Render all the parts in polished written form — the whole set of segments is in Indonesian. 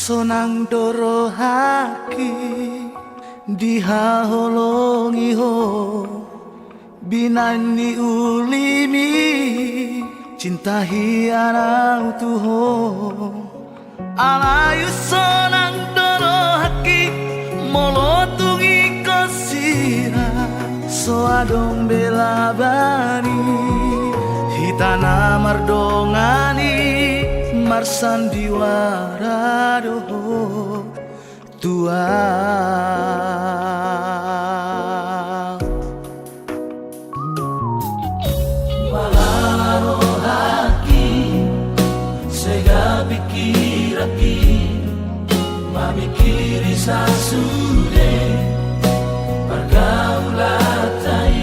sonang doro haki dihaholongi ho binani ulimi cinta hianau tuho alayu sonang doro haki molotungi kosira so adong bela bani hitana mardongani marsan diwara doho tua malaro haki sega pikiraki mamikiri sasude pergaulatai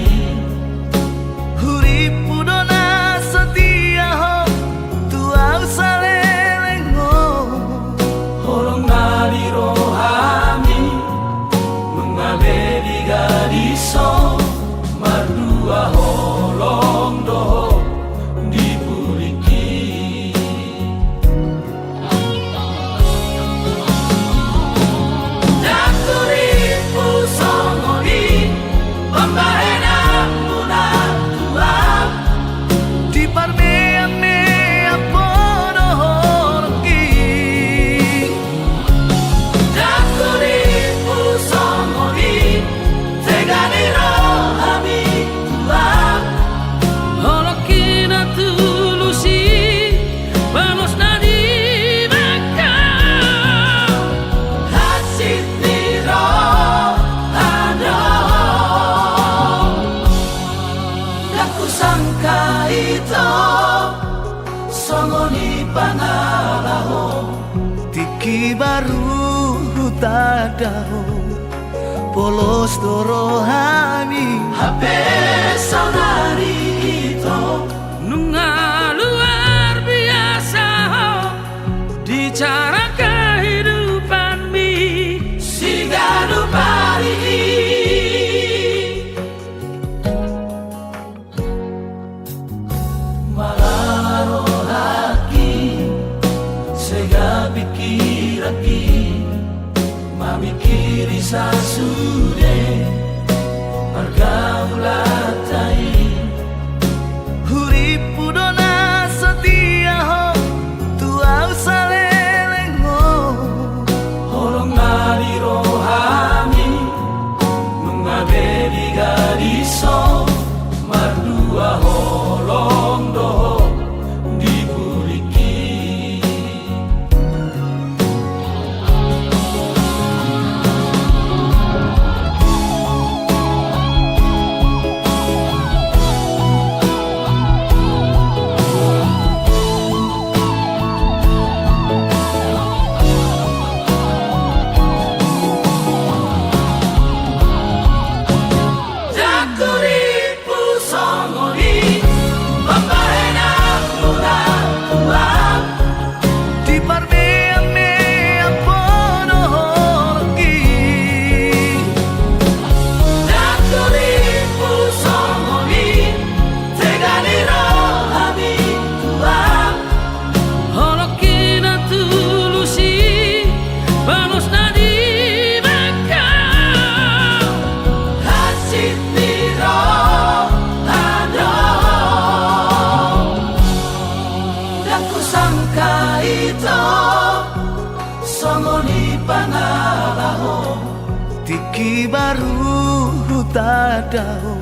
huripu dona setia ho tua usalelengo holong nari rohami mengabedi gadiso mardua holong doho dipuliki dakuripu songoni pembahena muna tua di parmea mea pono horki dakuripu songoni tegani rohami tua Holokina tulusi vamos nadi maka hasit niro ado daku sangka itu songoni pangalaho tiki baru tadao polos doro hami hape saudari itu nunga luar biasa di cara kehidupan mi sigadu pari malaro haki sega pikiraki mamikiri sasude pergaulatai huripu dona setia ho tua usalelengo holong nari rohami mengabedi gadiso mardua holong doho dipuliki dakuripu songoni pembahena muna tua di parmea mea pono horki dakuripu songoni tegani rohami tua Holokina tulusi vamos nadi maka hasit niro ado daku sangka itu songoni pangalaho tiki baru tadao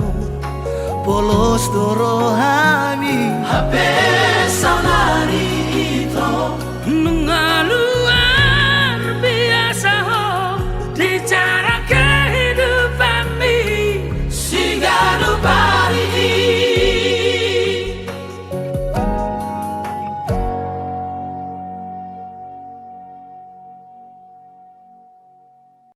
polos doro hami hape saudari